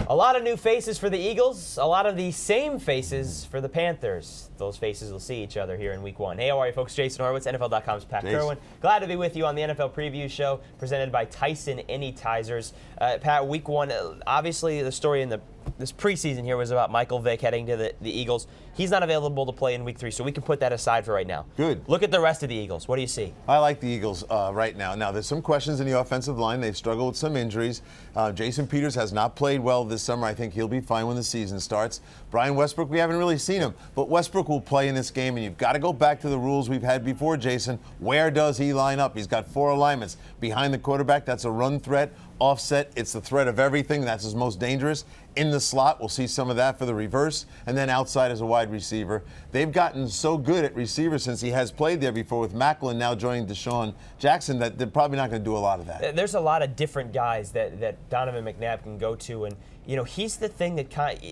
A lot of new faces for the Eagles, a lot of the same faces for the Panthers. Those faces will see each other here in Week 1. Hey, how are you, folks? Jason Horowitz, NFL.com's Pat Kirwan. Glad to be with you on the NFL Preview Show, presented by Tyson Anytizers. Pat, Week 1, obviously the story in this preseason here was about Michael Vick heading to the Eagles. He's not available to play in Week 3, so we can put that aside for right now. Good. Look at the rest of the Eagles. What do you see? I like the Eagles right now. Now, there's some questions in the offensive line. They've struggled with some injuries. Jason Peters has not played well this summer. I think he'll be fine when the season starts. Brian Westbrook, we haven't really seen him, but Westbrook will play in this game, and you've got to go back to the rules we've had before, Jason. Where does he line up? He's got 4 alignments. Behind the quarterback, that's a run threat. Offset, it's the threat of everything. That's his most dangerous. In the slot, we'll see some of that for the reverse. And then outside as a wide receiver. They've gotten so good at receiver since he has played there before with Macklin now joining Deshaun Jackson that they're probably not going to do a lot of that. There's a lot of different guys that Donovan McNabb can go to. And, he's the thing that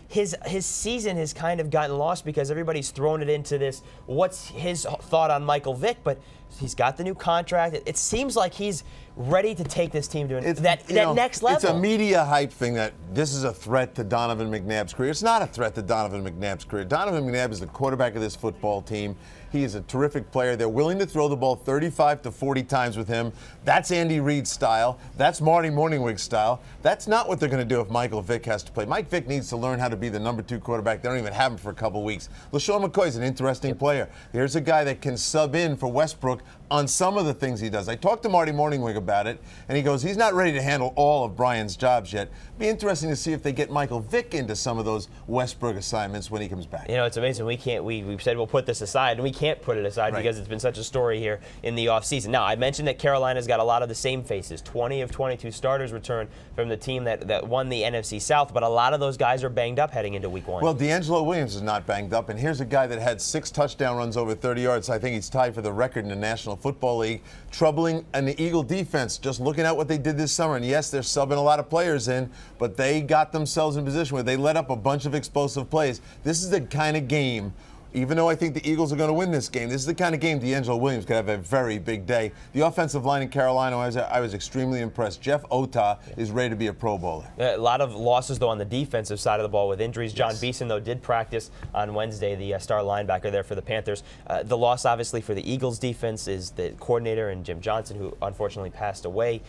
his season has kind of gotten lost because everybody's thrown it into this, what's his thought on Michael Vick? But he's got the new contract. It seems like he's ready to take this team to that next level. It's a media hype thing that this is a threat to Donovan McNabb's career. It's not a threat to Donovan McNabb's career. Donovan McNabb is the quarterback of this football team. He is a terrific player. They're willing to throw the ball 35 to 40 times with him. That's Andy Reid's style. That's Marty Morningwig's style. That's not what they're going to do if Michael Vick has to play. Mike Vick needs to learn how to be the number 2 quarterback. They don't even have him for a couple weeks. LaShawn McCoy's an interesting player. Here's a guy that can sub in for Westbrook on some of the things he does. I talked to Marty Morningwig about it, and he goes, he's not ready to handle all of Brian's jobs yet. Be interesting to see if they get Michael Vick into some of those Westbrook assignments when he comes back. It's amazing. We've said we'll put this aside, and we can't put it aside because it's been such a story here in the offseason. Now, I mentioned that Carolina's got a lot of the same faces. 20 of 22 starters return from the team that won the NFC South, but a lot of those guys are banged up heading into Week 1. Well, D'Angelo Williams is not banged up, and here's a guy that had 6 touchdown runs over 30 yards. I think he's tied for the record in the National Football League. Troubling and the Eagle defense, just looking at what they did this summer. And yes, they're subbing a lot of players in, but they got themselves in a position where they let up a bunch of explosive plays. This is the kind of game, even though I think the Eagles are going to win this game, this is the kind of game D'Angelo Williams could have a very big day. The offensive line in Carolina, I was extremely impressed. Jeff Ota is ready to be a Pro Bowler. A lot of losses, though, on the defensive side of the ball with injuries. John Beeson, though, did practice on Wednesday, the star linebacker there for the Panthers. The loss, obviously, for the Eagles defense is the coordinator and Jim Johnson, who unfortunately passed away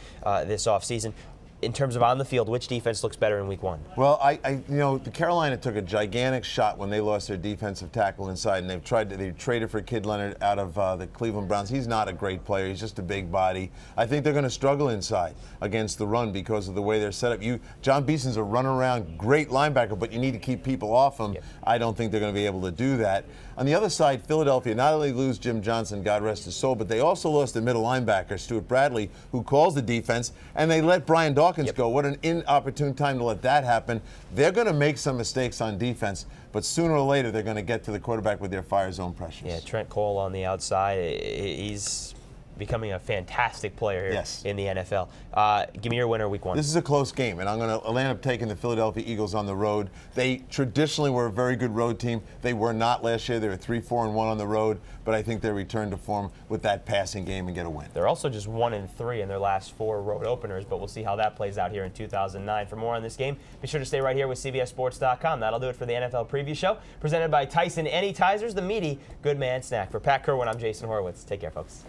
this offseason. In terms of on the field, which defense looks better in Week 1? Well, the Carolina took a gigantic shot when they lost their defensive tackle inside, and they traded for Kid Leonard out of the Cleveland Browns. He's not a great player. He's just a big body. I think they're going to struggle inside against the run because of the way they're set up. John Beeson's a run-around, great linebacker, but you need to keep people off him. Yep. I don't think they're going to be able to do that. On the other side, Philadelphia not only lose Jim Johnson, God rest his soul, but they also lost the middle linebacker, Stuart Bradley, who calls the defense, and they let Brian Dawkins go. What an inopportune time to let that happen. They're going to make some mistakes on defense, but sooner or later they're going to get to the quarterback with their fire zone pressures. Yeah, Trent Cole on the outside, he's becoming a fantastic player here in the NFL. Give me your winner Week 1. This is a close game, and I'm going to land up taking the Philadelphia Eagles on the road. They traditionally were a very good road team. They were not last year. They were 3-4-1 on the road, but I think they return to form with that passing game and get a win. They're also just 1-3 in their last 4 road openers, but we'll see how that plays out here in 2009. For more on this game, be sure to stay right here with CBSSports.com. That'll do it for the NFL Preview Show, presented by Tyson Anytizers, the meaty good man snack. For Pat Kirwan, I'm Jason Horowitz. Take care, folks.